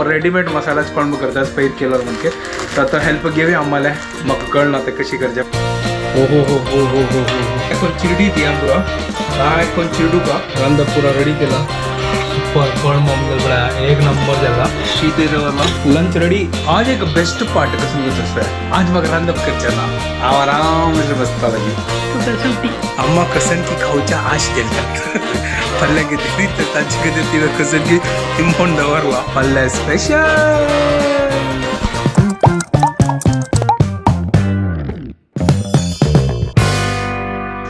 readymade मसालाच कोण करतात पयर केलो म्हणजे तर आता हेल्प घेऊया आम्हाला म्हाका कळना ते कशी करचे हो हो हो हो हो हो हो कोण चिरडी ती पुरा काय कोण चिरडू का रंद पुरा रेडी केला सुपर कोण मम्मी बड़ा एक नंबर झाला शीते लंच रेडी आज एक बेस्ट पार्ट कसं होतं आज मग रंद करचे ना आराम से बसता लगी अम्मा कसन की खाऊच्या आश देतात पल्ल्या किती तर ताजी कधी तिला कसन की तिंपण दवरला पल्ल्या special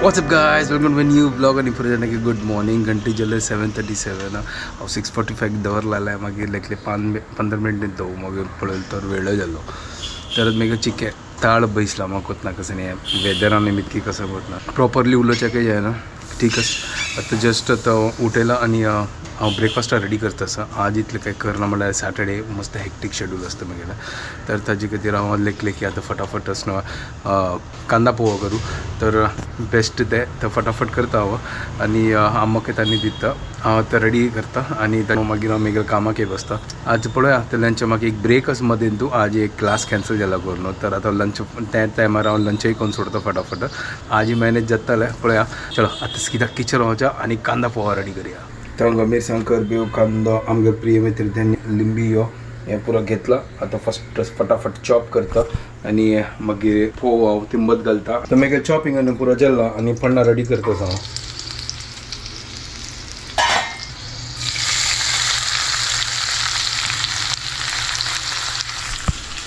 What's up guys, welcome to a new vlog आणि पुढे जाणे की गुड मॉर्निंग घंटी जले 7:37 हांव 6:45 दवरलें मागीर लायकले 15 मिनट दो मागीर पळयलें तर वेळ जालो तर म्हाका चिके ताळ बैसला म्हाका कोतना कसं नाही वेदरान निमित्त कसं कोतना प्रॉपरली उलोवचें जायना ठीकच आता जस्ट आता उठेला आणि हांव ब्रेकफास्टा रेडी करता आसा आज इतलें कांय करना म्हळ्यार सॅटर्डे मस्त हेक्टीक शेड्यूल आसता म्हगेलें तर ताजे खातीर हांव लेखलें की आतां फटाफट आसना कांदा पोहा करूं तर बेस्ट ते फटाफट करता हांव आनी आम्माक तांणी दिता हांव आतां रेडी करता आनी मागीर हांव म्हगेल्या कामाक बसता आज पळया ते लंच म्हाका एक ब्रेक आसा मदें तूं आज एक क्लास कॅन्सल जाला करून तर आतां लंच त्या टायमार हांव लंचय करून सोडता फटाफट आज मॅनेज जातालें पळया चलो आतां कित्याक किचन वचा आनी कांदा पोहा रेडी करया तर हांगा मिरसांग करबीव कांदो आमगे प्रिय मित्र त्यांनी लिंबी हें पुरो घेतला आतां फस्ट फटाफट चॉप करता आनी मागीर फोव हांव तिंबत घालता तर मागीर चॉपिंगान पुरो जाल्ला आनी पण्णा रेडी करता हांव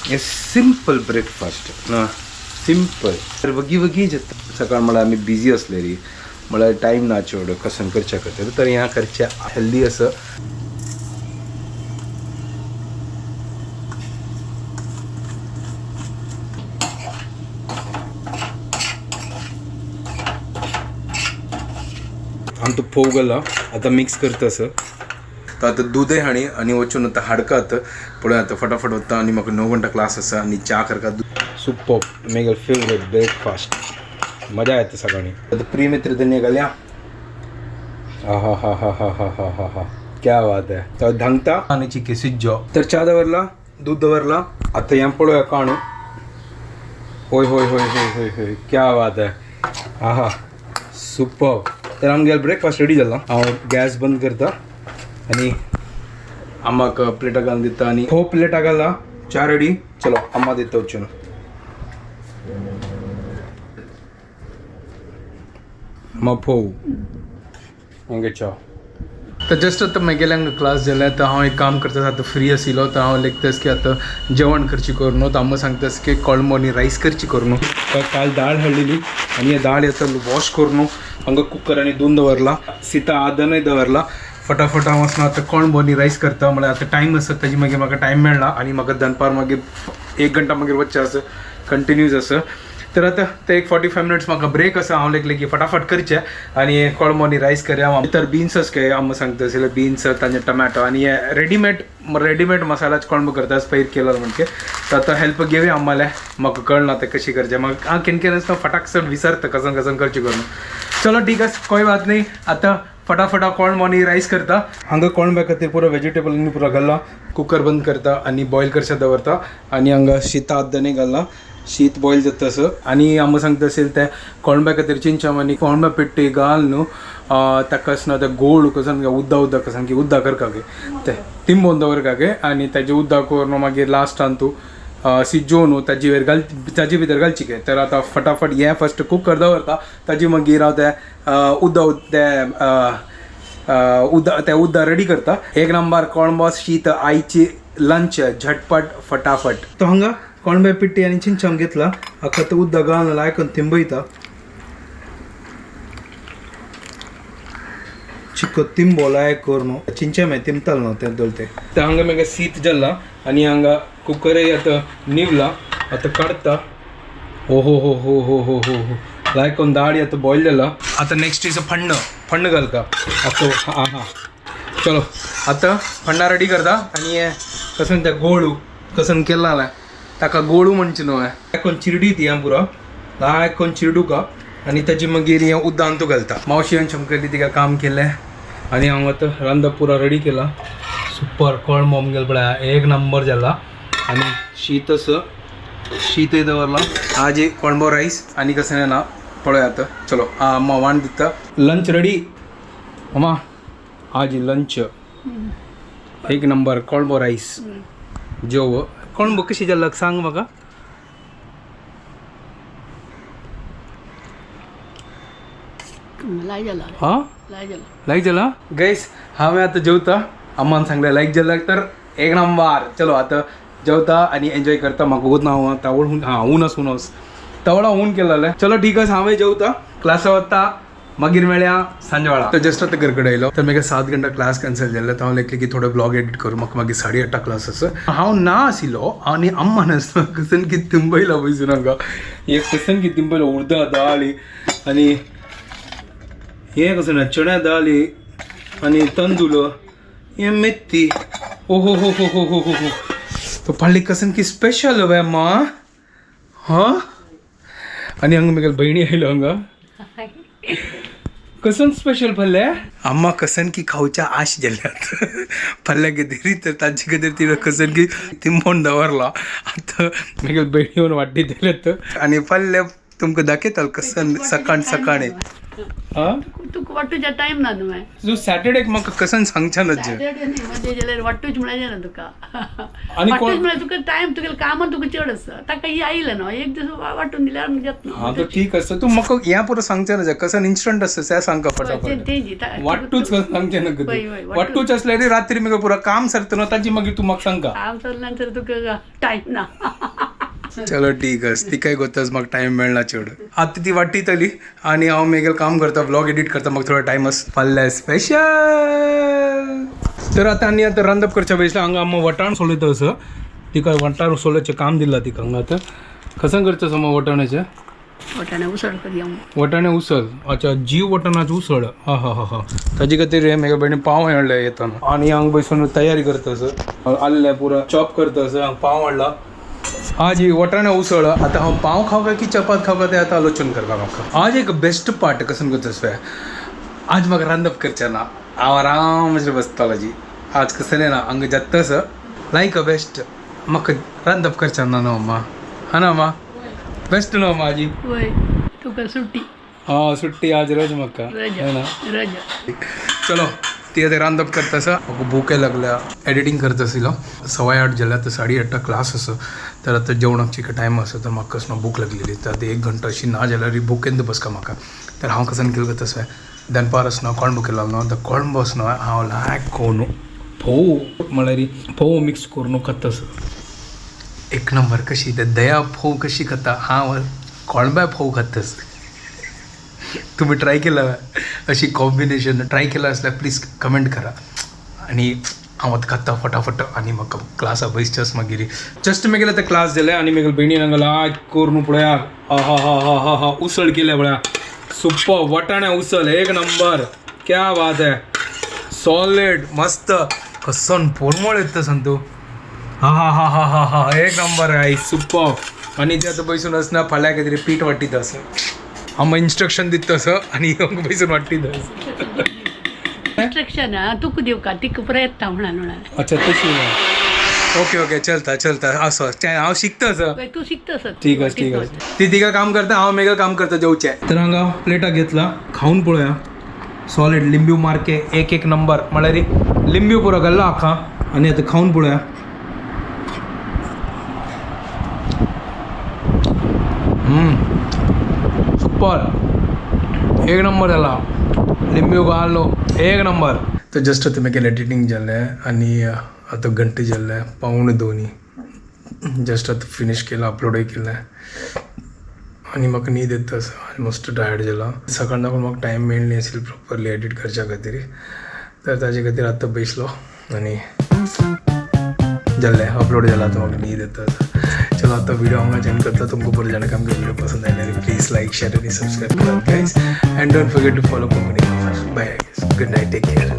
हे सिंपल ब्रेकफास्ट ना सिंपल तर वगी जाता सकाळ म्हळ्यार आमी बिजी असले री म्हळ्यार टायम ना चड कसन करच्या खातीर तर ह्या करचें हेल्दी असं आनी तो फोव घाला आतां मिक्स करता असं तर आतां दूदय हाणी आनी वचून आतां हाडकात पळय आतां फटाफट वता आनी म्हाका 9 घंटा क्लास आसा आनी च्या करता सुपर मेगल फेवरेट ब्रेकफास्ट मजा येते सकाळी आता प्रिय मित्र त्यांनी घाल्या हा हा हा हा हा हा हा हा क्या बात है तर धांगता आणि चिके सिज्जो तर च्या दवरला दूध दवरला आता या पळोया काणू होय होय होय होय होय होय क्या बात है हा हा सुपर तर आमगे ब्रेकफास्ट रेडी जाला हांव गॅस बंद करता आणि अम्माक प्लेटा घालून दिता आणि हो प्लेटा घाला च्या रेडी चलो अम्मा दिता वचून फोव हेंगे च्या तर जस्ट आतां म्हगेल्या क्लास जाल्या तर हांव एक काम करता आतां फ्री आशिल्लो तर हांव लेखतास की आतां जेवण करची करून तर अम्मा सांगतास की कोळंबो आनी रायस करची करून काल दाळ हाडलेली आनी हे दाळ आतां वॉश करून हांगा कुकरांनी धुवन दवरला सीता आदनय दवरला फटाफट हांव वचून आतां कोळंबो आनी रायस करता म्हळ्यार आतां टायम आसा ताजी मागीर म्हाका टायम मेळना आनी म्हाका दनपार मागीर 1 घंटा मागीर वचचें आसा कंटिन्यूज आसा तर आता ते एक 45 मिनिट्स म्हाका ब्रेक आसा हांव लेखलें की फटाफट करचें आनी कोळंबो आनी रायस करया तर बीन्स आसके अम्मा सांगता आसले बीन्स तांचे टमॅटो आनी हे रेडीमेड मसालाच कोळंबो करता पयर केलो म्हणजे तर आतां हेल्प घेवया आम्हाला म्हाका कळना ते कशी करचें म्हाका हांव केन्ना आसता फटाक सण विसरता कसन करची करून चलो ठीक आसा कोई बात नाही आतां फटाफट कोळंबो आनी रायस करता हांगा कोळंब्या खातीर पुरो वेजिटेबल आनी पुरो घाला कुकर बंद करता आनी बॉयल करचें दवरता आनी हांगा शीता आद्दने घाला शीत बॉयल जाता असं आणि आम्ही सांगता असेल त्या कोळंब्या खातीर चिंचाम आनी कोळंब्या पिट्टी घाल न्हू ताका आसना ते गोळ कसन उद्दा कसन की उद्दा करका गे ते तिंबोवन दवरका गे आनी ताजे उद्दा करून मागीर लास्टान तूं सिज्जो न्हू ताजे भितर घालची गे तर आतां फटाफट हें फस्ट कुकर दवरता ताजी मागीर हांव ते उद्दा रेडी करता 1 नंबर कोळंबो शीत आयची लंच झटपट फटाफट तो हांगा कोळंब्या पिट्टी आनी चिंचाम घेतला हाका तो उद्दा घालून लायकून तिंबयता चिको तिंबो लायक करून चिंचाम हे तिंबताल न्हू ते दोलते तर हांगा म्हाका शीत जाल्ला आनी हांगा कुकरय आतां निवला आतां काडटा हो हो हो हो हो हो हो हो लायकून दाळी आतां बॉयल जाला आतां नेक्स्ट इज फण्ण घालता आतां हा हा चलो आतां फण्णां रेडी करता आनी हे कसन ते गोळू कसन केला ताका गोळू म्हणचे न्हू कोण चिरडी ती हां पुरो लायक कोण चिरडू का आनी ताजी मागीर हें उद्दां तूं घालता मावशी आनी शंकरली तिका काम केलें आनी हांव आतां रांदप पुरो रेडी केला सुपर कोळंब आमगेल पळय एक नंबर जाला आणि शीत दवरला आज एक कोळंब राईस आणि कसं ना पळय आता चलो अम्मा वाण दिता लंच रेडी अम्मा आज लंच एक नंबर कोळंब राईस जेव कोळंब कशी जाला सांग म्हाका हां लाईक जाला गैस हांवें आतां जेवता अम्मान सांगलें लाईक जाला तर एक नंबर चलो आता जेवता आणि एन्जॉय करता म्हाका वगत ना तावळ उनस तवडा ऊन केलेलं चलो ठीक आहे हांवें जेवता क्लासा वता मागीर मेळया सांजे वेळा तर जस्ट आतां घरकडे आयलो तर म्हाका 7 घंटा क्लास कॅन्सल जाल्लो तर हांव लायकली की थोडो ब्लॉग एडिट करूं म्हाका मागीर 8:30 क्लास आसा हांव ना आशिल्लो आनी अम्मा नासलो कसन कितें तिंबयला पयसून हांगा एक कसन कितें तिंबयला उडदा दाळी आनी हे कसं ना चण्या दाळी आनी तांदूळ हे मेथी ओहो हो हो हो हो हो हो तो पडली कसन की स्पेशल हवे अम्मा हां आणि हांगा म्हगेल भयणी आयलो हांगा कसन स्पेशल पडले अम्मा कसन की खावच्या आश जाल्यात पडल्या कितें तर ताजे कितें तिणें कसन की तिंबोन दवरला आतां म्हगेल भयणी येवन वाटी दिल्यात आनी पडले तुमकां दाखयताल कसन सकाळी हां तुका वाटूच्या टायम ना न्हू तूं सॅटर्डेक म्हाका कसन सांगच्या ना सॅटर्डे न्ही म्हणजे जाल्यार वाटूच म्हणायचें ना तुका आनी वाटूच म्हळ्यार तुका टायम तुगेलें कामां तुका चड आसा ताका ही आयलें न्हू एक दीस वाटून दिल्यार घेत न्हू हां तो ठीक आसा तूं म्हाका ह्या पुरो सांगचें ना कसन इन्स्टंट आसा तें सांगता फटाफट वाटूच सांगचें ना वाटूच असल्यार रात्री म्हाका पुरो काम सरता ताची मागीर तूं म्हाका सांगता काम सरल्यानंतर तुका टायम ना चलो ठीक आहे ती काय गोतच म्हाका टायम मेळना चड आतां ती वाटीतली आनी हांव म्हगेलें काम करता ब्लॉग एडिट करता म्हाका थोडो टायम आसा फाल्यां स्पेशल तर आतां आनी आतां रांदप करच्या बसला हांगा अम्मा वटाण सोलयता असो तिका वटाण सोलयचें काम दिलां तिका हांगा आतां कसं करता अम्मा वटाण्याचें वटाणे उसळ करया वटाणे उसळ अच्छा जीव वटाणाची उसळ हा हा हा हा ताजे खातीर म्हगे भयणी पाव हाडले येताना आनी हांगा बसून तयारी करता असो आल्ले पुरो चॉप करता असो हांगा पाव हाडला आज ही वटाणे उसळ आता हांव पाव खाव काय की चपात खाव काय तें आतां आलोचन करपा म्हाका आज एक बेस्ट पार्ट कसं करता सो आज म्हाका रांदप करचें ना हांव आराम बसतालो जी आज कसं ना हांगा जातस लायक अ बेस्ट म्हाका रांदप करचें ना न्हू अम्मा हा ना अम्मा बेस्ट न्हू अम्मा आजी वय तुका सुट्टी हां सुट्टी आज रज म्हाका रजा चलो ती आतां रांदप करता आसा म्हाका भूक लागल्या एडिटींग करता आशिल्लो 8:15 जाल्यार आतां 8:30 क्लास आसा तर आतां जेवणाची टायम आसा तर म्हाका कसं भूक लागलेली तर आतां 1 घंटा अशी ना जाल्यार भुकेंत बसका म्हाका तर हांव कसं केलें तसं दनपार आसना कोळंब केलो न्हू तर कोळंब आसना हांव लायक कोण फोव म्हळ्यार फोव मिक्स करून खाता एक नंबर कशी ते दया फोव कशी खाता हांव कोळंब्या फोव खातास तुम्ही ट्राय केला अशी कॉम्बिनेशन ट्राय केला असल्यार प्लीज कमेंट करा आणि हांव आतां खाता फटाफट आनी म्हाका क्लासा बसचें मागीर जस्ट म्हगेले आतां क्लास जाले आनी म्हगेले भयणीन हांगा लायक करून पळया हा उसळ केल्या पळया सुपर वटाणे उसळ एक नंबर क्या बात है सॉलिड मस्त कसन पोरमळ येता सांग तूं हा एक नंबर आहे सुपर आनी ते आतां बसून आसना फाल्यां कितें तरी पीठ वाटीत आसा हांव इन्स्ट्रक्शन दिता असं आणि बसून वाटीत इन्स्ट्रक्शन तुका दिवका तिका प्रयत्न म्हणून अच्छा तशी ओके चलता असं हांव शिकता असं तू शिकता ठीक आहे ती तिका काम करता हांव मेगळं काम करता जेवचें तर हांगा प्लेटाक घेतला खाऊन पळोवया सॉलिड लिंबू मार्के एक नंबर म्हळ्यार लिंबू पुरो घाल्लो आखा आनी आतां खाऊन पळोवया सुपर एक नंबर जाला लिंबू घालो एक नंबर तर जस्ट आतां म्हगेलें एडिटींग जालें आनी आतां घंटे जाल्ले 1:45 जस्ट आतां फिनीश केलां अपलोडूय केलें आनी म्हाका न्हीद येता ऑलमोस्ट टायर्ड जाला सकाळ लागून म्हाका टायम मेळ्ळी नाशिल्लो प्रॉपरली एडीट करच्या खातीर तर ताजे खातीर आतां बसलो आनी जाल्लें अपलोड जाला आतां म्हाका न्हीद येता चलो आतां व्हिडिओ हांगा जॉइन करता तुमकां बरें जाणां आमकां व्हिडिओ पसंद आयल्यार प्लीज लायक शेअर आनी सबस्क्राईब करा guys and don't forget to follow Konkani bye good night take care